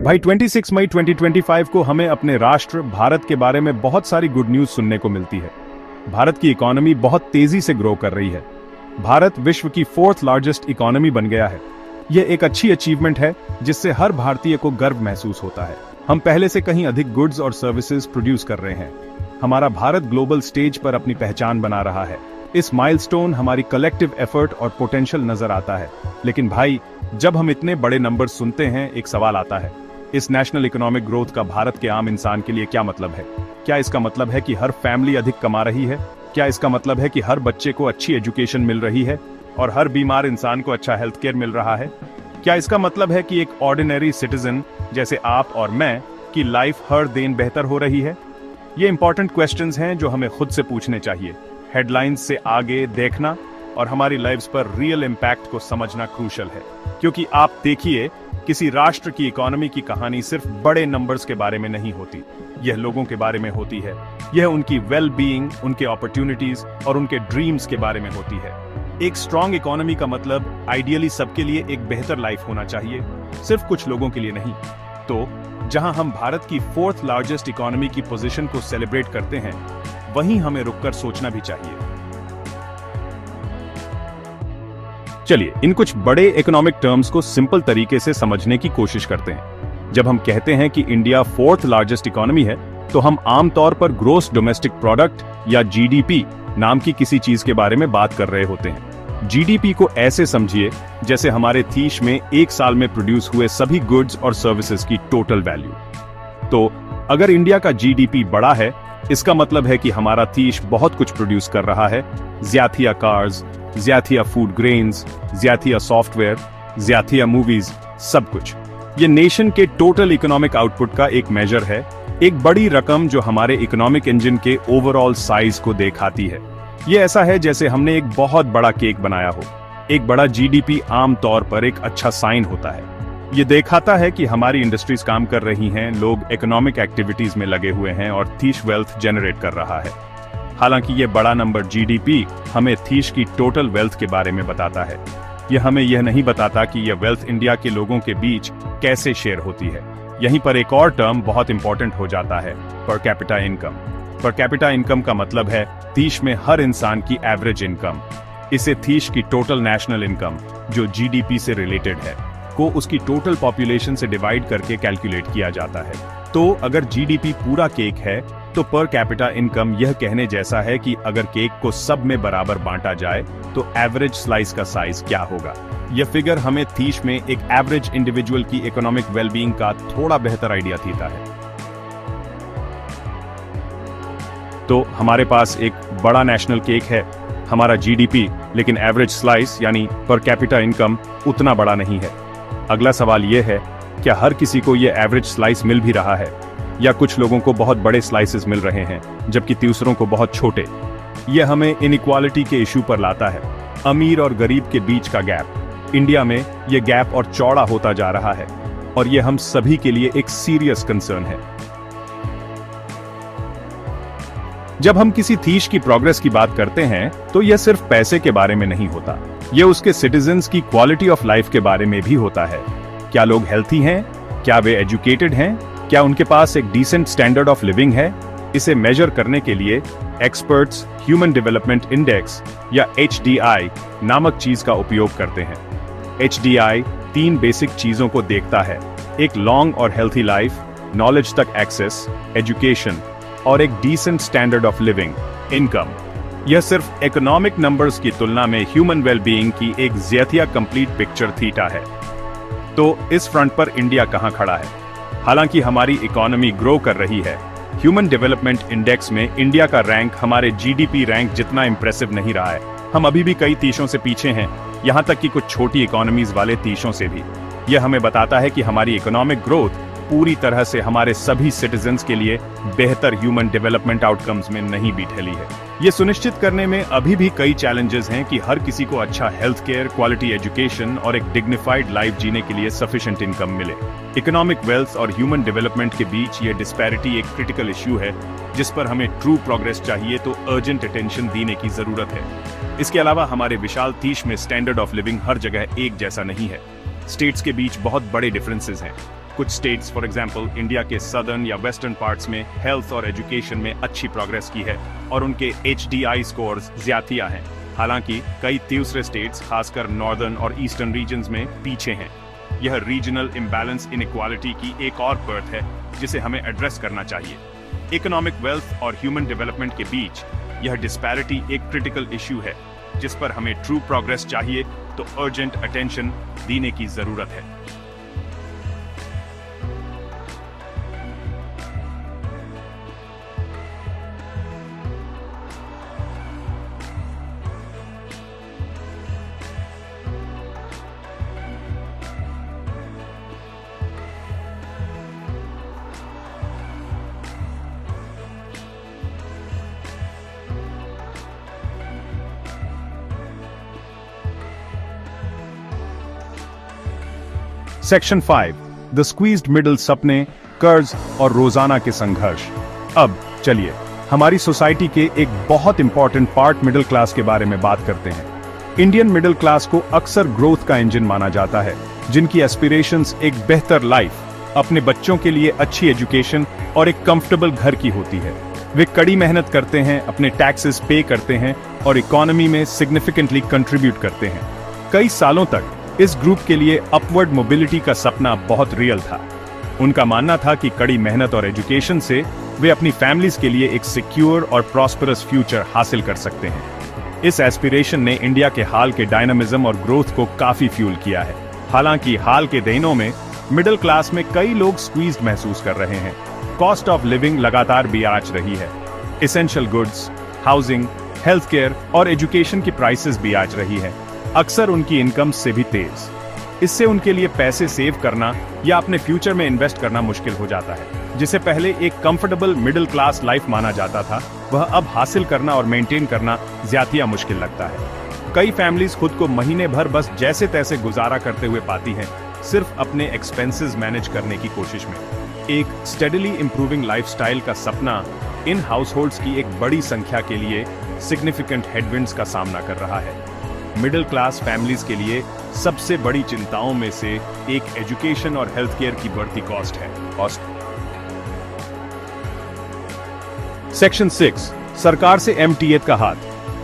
भाई 26 मई 2025 को हमें अपने राष्ट्र भारत के बारे में बहुत सारी गुड न्यूज सुनने को मिलती है। भारत की इकोनॉमी बहुत तेजी से ग्रो कर रही है। भारत विश्व की 4th लार्जेस्ट इकोनॉमी बन गया है। यह एक अच्छी अचीवमेंट है जिससे हर भारतीय को गर्व महसूस होता है। हम पहले से कहीं अधिक गुड्स और सर्विसेज प्रोड्यूस कर रहे हैं। हमारा भारत ग्लोबल स्टेज पर अपनी पहचान बना रहा है। इस माइलस्टोन हमारी कलेक्टिव एफर्ट और पोटेंशियल नजर आता है। लेकिन भाई, जब हम इतने बड़े नंबर सुनते हैं, एक सवाल आता है, इस नेशनल इकोनॉमिक ग्रोथ का भारत के आम इंसान के लिए क्या मतलब है? क्या इसका मतलब है कि हर फैमिली अधिक कमा रही है? क्या इसका मतलब है कि हर बच्चे को अच्छी एजुकेशन मिल रही है और हर बीमार इंसान को अच्छा हेल्थ केयर मिल रहा है? क्या इसका मतलब है कि एक ऑर्डिनरी सिटीजन जैसे आप और मैं की लाइफ हर दिन बेहतर हो रही है? ये इंपॉर्टेंट क्वेश्चंस हैं जो हमें खुद से पूछने चाहिए। हेडलाइंस से आगे देखना और हमारी लाइव्स पर रियल इम्पैक्ट को समझना क्रूशल है। क्योंकि आप देखिए, किसी राष्ट्र की इकोनॉमी की कहानी सिर्फ बड़े नंबर्स के बारे में नहीं होती, यह लोगों के बारे में होती है। यह उनकी वेल बीइंग, उनके अपॉर्चुनिटीज और उनके ड्रीम्स के बारे में होती है। एक स्ट्रॉन्ग इकोनॉमी का मतलब आइडियली सबके लिए एक बेहतर लाइफ होना चाहिए, सिर्फ कुछ लोगों के लिए नहीं। तो जहां हम भारत की 4th लार्जेस्ट इकोनॉमी की पोजीशन को सेलिब्रेट करते हैं, वहीं हमें रुककर सोचना भी चाहिए। चलिए इन कुछ बड़े इकोनॉमिक टर्म्स को सिंपल तरीके से समझने की कोशिश करते हैं। जब हम कहते हैं कि इंडिया 4th लार्जेस्ट इकोनॉमी है, तो हम आमतौर पर ग्रोस डोमेस्टिक प्रोडक्ट या जीडीपी नाम की किसी चीज के बारे में बात कर रहे होते हैं। जीडीपी को ऐसे समझिए जैसे हमारे देश में एक साल में प्रोड्यूस हुए सभी गुड्स और सर्विसेज की टोटल वैल्यू। तो अगर इंडिया का जीडीपी बड़ा है, इसका मतलब है कि हमारा देश बहुत कुछ प्रोड्यूस कर रहा है। ज्यादा कार्स, ज्यादा फूड ग्रेन्स, ज्यादा सॉफ्टवेयर, ज्यादा मूवीज, सब कुछ। ये नेशन के टोटल इकोनॉमिक आउटपुट का एक मेजर है, एक बड़ी रकम जो हमारे इकोनॉमिक इंजन के ओवरऑल साइज को दिखाती है। ये ऐसा है जैसे हमने एक बहुत बड़ा केक बनाया हो। एक बड़ा जीडीपी आम तौर पर एक अच्छा साइन होता है। ये दिखाता है कि हमारी इंडस्ट्रीज काम कर रही हैं, लोग इकोनॉमिक एक्टिविटीज में लगे हुए हैं और देश वेल्थ जनरेट कर रहा है। हालांकि ये बड़ा नंबर जीडीपी हमें देश की टोटल वेल्थ के बारे में बताता है। यह हमें यह नहीं बताता कि यह वेल्थ इंडिया के लोगों के बीच कैसे शेयर होती है। यहीं पर एक और टर्म बहुत इंपॉर्टेंट हो जाता है, per capita income. Per capita income का मतलब है देश में हर इंसान की एवरेज इनकम। इसे देश की टोटल नेशनल इनकम, जो जीडीपी से रिलेटेड है, को उसकी टोटल पॉपुलेशन से डिवाइड करके कैलकुलेट किया जाता है। तो अगर जीडीपी पूरा केक है, तो पर कैपिटा इनकम यह कहने जैसा है कि अगर केक को सब में बराबर बांटा जाए तो एवरेज स्लाइस का साइज क्या होगा। यह फिगर हमें देश में एक एवरेज इंडिविजुअल की इकोनॉमिक वेलबीइंग का थोड़ा बेहतर आइडिया देता है। तो हमारे पास एक बड़ा नेशनल केक है, हमारा जीडीपी, लेकिन एवरेज स्लाइस यानी पर कैपिटा इनकम उतना बड़ा नहीं है। अगला सवाल यह है, क्या हर किसी को यह एवरेज स्लाइस मिल भी रहा है, या कुछ लोगों को बहुत बड़े स्लाइसेस मिल रहे हैं जबकि दूसरों को बहुत छोटे? यह हमें इनइक्वालिटी के इशू पर लाता है, अमीर और गरीब के बीच का गैप। इंडिया में यह गैप और चौड़ा होता जा रहा है और यह हम सभी के लिए एक सीरियस कंसर्न है। जब हम किसी देश की प्रोग्रेस की बात करते हैं, तो यह सिर्फ पैसे के बारे में नहीं होता, यह उसके सिटीजन्स की क्वालिटी ऑफ लाइफ के बारे में भी होता है। क्या लोग हेल्थी हैं? क्या वे एजुकेटेड हैं? क्या उनके पास एक डिसेंट स्टैंडर्ड ऑफ लिविंग है? इसे मेजर करने के लिए एक्सपर्ट्स ह्यूमन डेवलपमेंट इंडेक्स या HDI नामक चीज का उपयोग करते हैं। HDI 3 बेसिक चीजों को देखता है, एक लॉन्ग और हेल्थी लाइफ, नॉलेज तक एक्सेस, एजुकेशन और एक decent standard of living, income. यह सिर्फ इकोनॉमिक नंबर्स की तुलना में ह्यूमन वेलबीइंग की एक ज्यादा कंप्लीट पिक्चर थीटा है। तो इस फ्रंट पर इंडिया कहां खड़ा है? हालांकि हमारी इकोनॉमी ग्रो कर रही है, ह्यूमन डेवलपमेंट इंडेक्स में इंडिया का रैंक हमारे जीडीपी रैंक जितना इंप्रेसिव नहीं रहा है। हम अभी भी कई देशों से पीछे हैं, यहां तक कि कुछ छोटी इकोनॉमीज वाले देशों से भी। यह हमें बताता है कि हमारी इकोनॉमिक ग्रोथ पूरी तरह से हमारे सभी सिटीजन्स के लिए बेहतर ह्यूमन डेवलपमेंट आउटकम्स में नहीं भी ढली है। ये सुनिश्चित करने में अभी भी कई चैलेंजेस हैं कि हर किसी को अच्छा हेल्थ केयर, क्वालिटी एजुकेशन और एक डिग्निफाइड लाइफ जीने के लिए सफिशिएंट इनकम मिले। इकोनॉमिक वेल्थ और ह्यूमन डेवलपमेंट के बीच ये डिस्पैरिटी एक क्रिटिकल इश्यू है, जिस पर हमें ट्रू प्रोग्रेस चाहिए तो अर्जेंट अटेंशन देने की जरूरत है। इसके अलावा हमारे विशाल देश में स्टैंडर्ड ऑफ लिविंग हर जगह एक जैसा नहीं है। स्टेट्स के बीच बहुत बड़े डिफरेंसेस हैं। कुछ स्टेट्स फॉर एग्जांपल इंडिया के सदर्न या वेस्टर्न पार्ट्स में हेल्थ और एजुकेशन में अच्छी प्रोग्रेस की है और उनके HDI स्कोर्स ज्यादा हैं। हालांकि कई दूसरे स्टेट्स खासकर नॉर्दर्न और ईस्टर्न रीजन्स में पीछे हैं। यह रीजनल इम्बैलेंस इनइक्वालिटी की एक और पर्थ है जिसे हमें एड्रेस करना चाहिए। इकोनॉमिक वेल्थ और ह्यूमन डेवलपमेंट के बीच यह डिस्पैरिटी एक क्रिटिकल इश्यू है जिस पर हमें ट्रू प्रोग्रेस चाहिए तो अर्जेंट अटेंशन देने की जरूरत है। सेक्शन 5 द स्क्वीज्ड मिडिल सपने, कर्ज और रोजाना के संघर्ष। अब चलिए हमारी सोसाइटी के एक बहुत इंपॉर्टेंट पार्ट मिडिल क्लास के बारे में बात करते हैं। इंडियन मिडिल क्लास को अक्सर ग्रोथ का इंजन माना जाता है, जिनकी एस्पिरेशंस एक बेहतर लाइफ, अपने बच्चों के लिए अच्छी एजुकेशन और एक कंफर्टेबल घर की होती है। वे कड़ी मेहनत करते हैं, अपने टैक्सेस पे करते हैं और इकोनॉमी में सिग्निफिकेंटली कंट्रीब्यूट करते हैं। कई सालों तक इस ग्रुप के लिए अपवर्ड मोबिलिटी का सपना बहुत रियल था। उनका मानना था कि कड़ी मेहनत और एजुकेशन से वे अपनी फैमिलीज के लिए एक सिक्योर और प्रॉस्परस फ्यूचर हासिल कर सकते हैं। इस एस्पिरेशन ने इंडिया के हाल के डायनामिज्म और ग्रोथ को काफी फ्यूल किया है। हालांकि हाल के दिनों में मिडिल क्लास में कई लोग स्क्वीज्ड महसूस कर रहे हैं। कॉस्ट ऑफ लिविंग लगातार बियाज रही है। Essential goods, housing, health care और एजुकेशन की प्राइसेस भी आज रही है, अक्सर उनकी इनकम से भी तेज। इससे उनके लिए पैसे सेव करना या अपने फ्यूचर में इन्वेस्ट करना मुश्किल हो जाता है। जिसे पहले एक कंफर्टेबल मिडिल क्लास लाइफ माना जाता था, वह अब हासिल करना और मेंटेन करना ज्यादा मुश्किल लगता है। कई फैमिलीज खुद को महीने भर बस जैसे तैसे गुजारा करते हुए पाती हैं, सिर्फ अपने एक्सपेंसेस मैनेज करने की कोशिश में। एक स्टेडीली इंप्रूविंग लाइफस्टाइल का सपना इन हाउसहोल्ड्स की एक बड़ी संख्या के लिए सिग्निफिकेंट हेडविंड्स का सामना कर रहा है। मिडिल क्लास फैमिलीज के लिए सबसे बड़ी चिंताओं में से एक एजुकेशन और हेल्थ केयर की बढ़ती कॉस्ट है। सेक्शन 6 सरकार से एमटीएच का हाथ,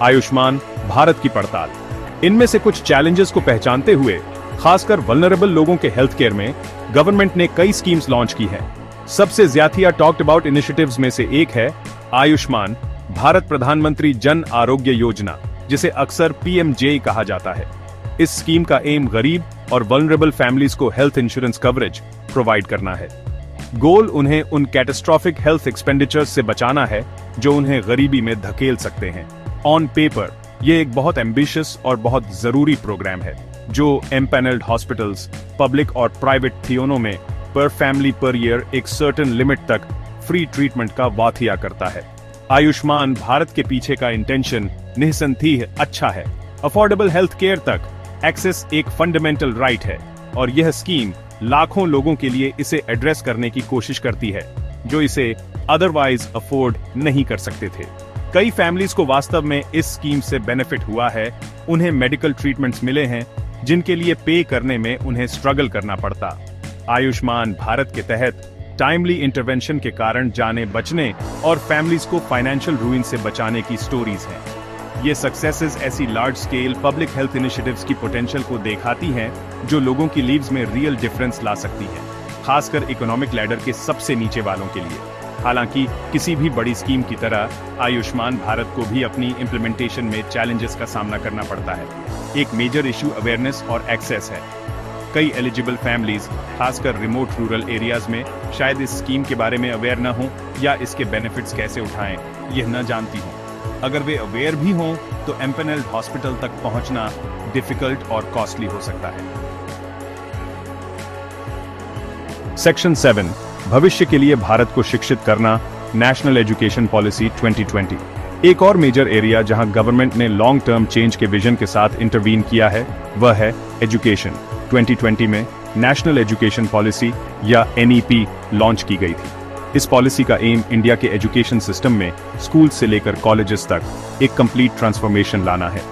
आयुष्मान भारत की पड़ताल। इनमें से कुछ चैलेंजेस को पहचानते हुए खासकर वल्नरेबल लोगों के हेल्थ केयर में गवर्नमेंट ने कई स्कीम्स लॉन्च की हैं। सबसे ज्यादा टॉक्ड अबाउट इनिशिएटिव्स में से एक है आयुष्मान भारत प्रधानमंत्री जन आरोग्य योजना, जिसे अक्सर PMJ कहा जाता है। इस स्कीम का एम गरीब और वल्नरेबल फैमिलीज को हेल्थ इंश्योरेंस कवरेज प्रोवाइड करना है। गोल उन्हें उन कैटास्ट्रोफिक हेल्थ एक्सपेंडिचर्स से बचाना है जो उन्हें गरीबी में धकेल सकते हैं। ऑन पेपर ये एक बहुत एम्बिशियस और बहुत जरूरी प्रोग्राम है जो एम्पैनल्ड हॉस्पिटल्स, पब्लिक और प्राइवेट थियोनों में पर फैमिली पर ईयर एक सर्टेन लिमिट तक फ्री ट्रीटमेंट का वाथिया करता है। आयुष्मान भारत के पीछे का इंटेंशन निसंदेह अच्छा है। अफोर्डेबल हेल्थ केयर तक एक्सेस एक फंडामेंटल राइट है और यह स्कीम लाखों लोगों के लिए इसे एड्रेस करने की कोशिश करती है जो इसे अदरवाइज अफोर्ड नहीं कर सकते थे। कई फैमिलीज को वास्तव में इस स्कीम से बेनिफिट हुआ है। उन्हें मेडिकल ट्रीटमेंट्स मिले हैं जिनके लिए पे करने में उन्हें स्ट्रगल करना पड़ता। आयुष्मान भारत के तहत टाइमली इंटरवेंशन के कारण जाने बचने और फैमिलीज को फाइनेंशियल रूइन से बचाने की स्टोरीज हैं। ये सक्सेसेस ऐसी large scale public health initiatives की पोटेंशियल को दिखाती हैं जो लोगों की लीव्स में रियल डिफरेंस ला सकती हैं, खासकर इकोनॉमिक लैडर के सबसे नीचे वालों के लिए। हालांकि किसी भी बड़ी स्कीम की तरह आयुष्मान भारत को भी अपनी इम्प्लीमेंटेशन में चैलेंजेस का सामना करना पड़ता है। एक मेजर इशू अवेयरनेस और एक्सेस है। कई एलिजिबल फैमिलीज, खासकर रिमोट रूरल एरियाज में, शायद इस स्कीम के बारे में अवेयर न हों या इसके बेनिफिट्स कैसे उठाएं यह न जानती हों। अगर वे अवेयर भी हों तो एम्पैनल्ड हॉस्पिटल तक पहुंचना डिफिकल्ट और कॉस्टली हो सकता है। सेक्शन 7 भविष्य के लिए भारत को शिक्षित करना, नेशनल एजुकेशन पॉलिसी 2020। एक और मेजर एरिया जहां गवर्नमेंट ने लॉन्ग टर्म चेंज के विजन के साथ इंटरवीन किया है वह है एजुकेशन। 2020 में नेशनल एजुकेशन पॉलिसी या NEP लॉन्च की गई थी। इस पॉलिसी का एम इंडिया के एजुकेशन सिस्टम में स्कूल से लेकर कॉलेजेस तक एक कंप्लीट ट्रांसफॉर्मेशन लाना है।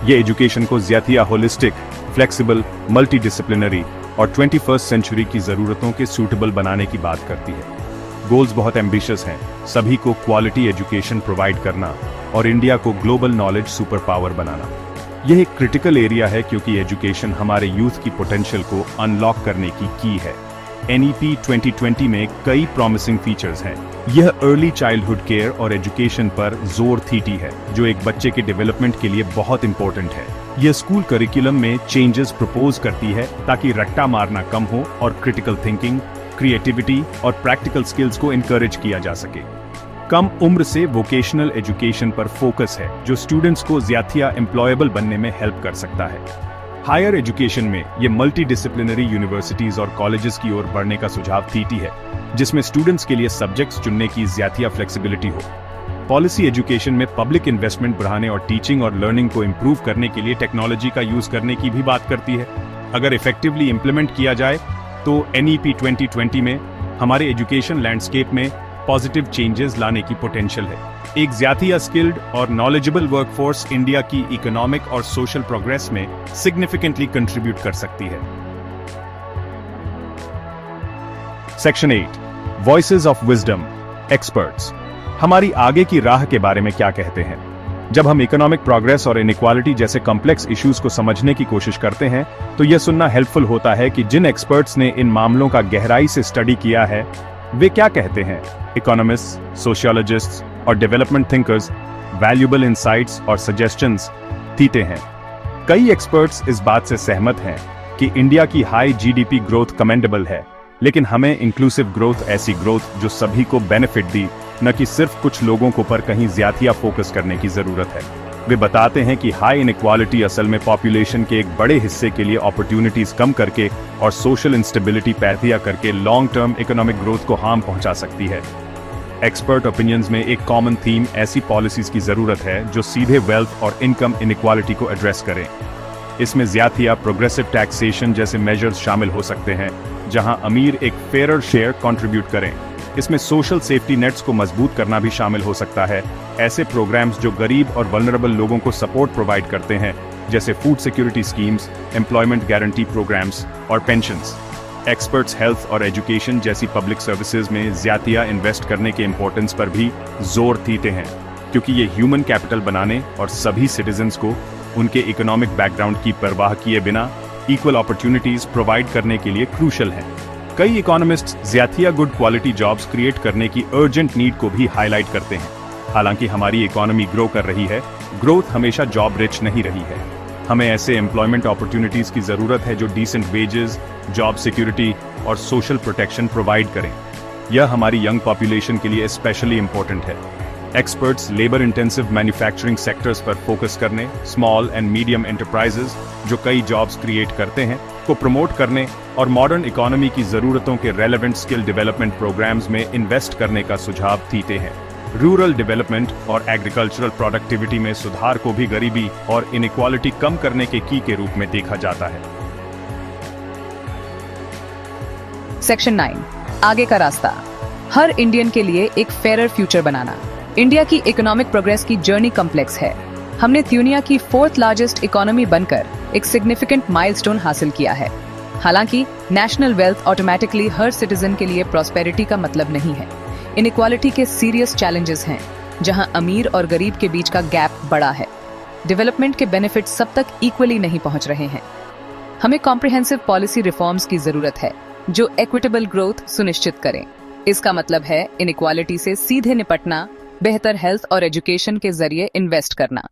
ये एजुकेशन को ज्यादा होलिस्टिक, फ्लेक्सिबल, मल्टी डिसिप्लिनरी और 21st सेंचुरी की ज़रूरतों के सूटेबल बनाने की बात करती है। गोल्स बहुत एम्बिशियस हैं, सभी को क्वालिटी एजुकेशन प्रोवाइड करना और इंडिया को ग्लोबल नॉलेज सुपर पावर बनाना। यह एक क्रिटिकल एरिया है क्योंकि एजुकेशन हमारे यूथ की पोटेंशियल को अनलॉक करने की है। NEP 2020 में कई प्रॉमिसिंग फीचर्स हैं। यह अर्ली चाइल्डहुड केयर और एजुकेशन पर जोर देती है, जो एक बच्चे के डेवलपमेंट के लिए बहुत इंपॉर्टेंट है। यह स्कूल करिकुलम में चेंजेस प्रपोज करती है ताकि रट्टा मारना कम हो और क्रिटिकल थिंकिंग, क्रिएटिविटी और प्रैक्टिकल स्किल्स को इनकरेज किया जा सके। कम उम्र से वोकेशनल एजुकेशन पर फोकस है, जो स्टूडेंट्स को ज्यादा एम्प्लॉयबल बनने में हेल्प कर सकता है। हायर एजुकेशन में ये मल्टी डिसिप्लिनरी यूनिवर्सिटीज और कॉलेजेस की ओर बढ़ने का सुझाव देती है, जिसमें स्टूडेंट्स के लिए सब्जेक्ट्स चुनने की ज्यादा फ्लेक्सिबिलिटी हो। पॉलिसी एजुकेशन में पब्लिक इन्वेस्टमेंट बढ़ाने और टीचिंग और लर्निंग को इम्प्रूव करने के लिए टेक्नोलॉजी का यूज करने की भी बात करती है। अगर इफेक्टिवली इम्प्लीमेंट किया जाए तो NEP 2020 में हमारे एजुकेशन लैंडस्केप में पॉजिटिव चेंजेस लाने की पोटेंशियल है। एक ज्यादा स्किल्ड और नॉलेजेबल वर्कफोर्स इंडिया की इकोनॉमिक और सोशल प्रोग्रेस में सिग्निफिकेंटली कंट्रीब्यूट कर सकती है। Section 8 voices of wisdom, experts हमारी आगे की राह के बारे में क्या कहते हैं। जब हम इकोनॉमिक प्रोग्रेस और इनइक्वालिटी जैसे कॉम्प्लेक्स इश्यूज को समझने की कोशिश करते हैं तो यह सुनना हेल्पफुल होता है कि जिन एक्सपर्ट्स ने इन मामलों का गहराई से स्टडी किया है वे क्या कहते हैं। इकोनॉमिस्ट, सोशियोलॉजिस्ट्स और डेवलपमेंट थिंकर्स वैल्यूएबल इंसाइट्स और सजेशंस देते हैं। कई एक्सपर्ट्स इस बात से सहमत हैं कि इंडिया की हाई GDP ग्रोथ कमेंडेबल है, लेकिन हमें इंक्लूसिव ग्रोथ, ऐसी ग्रोथ जो सभी को बेनिफिट दी, न कि सिर्फ कुछ लोगों को पर कहीं ज्यादा फोकस करने की जरूरत है। वे बताते हैं कि हाई इनइक्वालिटी असल में पॉपुलेशन के एक बड़े हिस्से के लिए अपॉर्चुनिटीज कम करके और सोशल इंस्टेबिलिटी पैदा करके लॉन्ग टर्म इकोनॉमिक ग्रोथ को हार्म पहुंचा सकती है। एक्सपर्ट ओपिनियंस में एक कॉमन थीम ऐसी पॉलिसीज की जरूरत है जो सीधे वेल्थ और इनकम इनइक्वालिटी को एड्रेस करें। इसमें ज्यादा प्रोग्रेसिव टैक्सेशन जैसे मेजर्स शामिल हो सकते हैं, जहां अमीर एक फेयर शेयर कंट्रीब्यूट करें। इसमें सोशल सेफ्टी नेट्स को मजबूत करना भी शामिल हो सकता है, ऐसे प्रोग्राम्स जो गरीब और वल्नरेबल लोगों को सपोर्ट प्रोवाइड करते हैं, जैसे food security schemes, employment guarantee programs और पेंशन्स। एक्सपर्ट्स हेल्थ और एजुकेशन जैसी पब्लिक सर्विसेज में ज्यादा इन्वेस्ट करने के इम्पोर्टेंस पर भी जोर देते हैं, क्योंकि ये ह्यूमन कैपिटल बनाने और सभी सिटीजन्स को उनके इकोनॉमिक बैकग्राउंड की परवाह किए बिना इक्वल अपॉर्चुनिटीज प्रोवाइड करने के लिए क्रूशल है। कई इकोनॉमिस्ट ज्यादा गुड क्वालिटी जॉब्स क्रिएट करने की अर्जेंट नीड को भी हाईलाइट करते हैं। हालांकि हमारी इकोनॉमी ग्रो कर रही है, ग्रोथ हमेशा जॉब रिच नहीं रही है। हमें ऐसे एम्प्लॉयमेंट अपॉर्चुनिटीज की जरूरत है जो डिसेंट वेजेस, जॉब सिक्योरिटी और सोशल प्रोटेक्शन प्रोवाइड करें। यह हमारी यंग पॉपुलेशन के लिए स्पेशली इंपॉर्टेंट है। Experts labour intensive manufacturing sectors पर फोकस करने, स्मॉल एंड मीडियम एंटरप्राइजेस जो कई जॉब्स क्रिएट करते हैं को प्रमोट करने और मॉडर्न इकोनॉमी की जरूरतों के रेलेवेंट स्किल डेवलपमेंट प्रोग्राम्स में इन्वेस्ट करने का सुझाव देते हैं। रूरल डेवलपमेंट और एग्रीकल्चरल प्रोडक्टिविटी में सुधार को भी गरीबी और इनइक्वालिटी कम करने के की के रूप में देखा जाता है। सेक्शन 9 आगे का रास्ता, हर इंडियन के लिए एक फेयर फ्यूचर बनाना। इंडिया की इकोनॉमिक प्रोग्रेस की जर्नी कॉम्प्लेक्स है। हमने दुनिया की 4th लार्जेस्ट इकोनॉमी बनकर एक सिग्निफिकेंट माइलस्टोन हासिल किया है। हालांकि नेशनल वेल्थ ऑटोमेटिकली हर सिटीजन के लिए प्रॉस्पेरिटी का मतलब नहीं है। इनइक्वालिटी के सीरियस चैलेंजेस हैं, जहां अमीर और गरीब के बीच का गैप बड़ा है। डेवलपमेंट के बेनिफिट्स सब तक इक्वली नहीं पहुंच रहे हैं। हमें कॉम्प्रिहेंसिव पॉलिसी रिफॉर्म्स की जरूरत है जो इक्विटेबल ग्रोथ सुनिश्चित करें। इसका मतलब है इनइक्वालिटी से सीधे निपटना, बेहतर हेल्थ और एजुकेशन के जरिए इन्वेस्ट करना,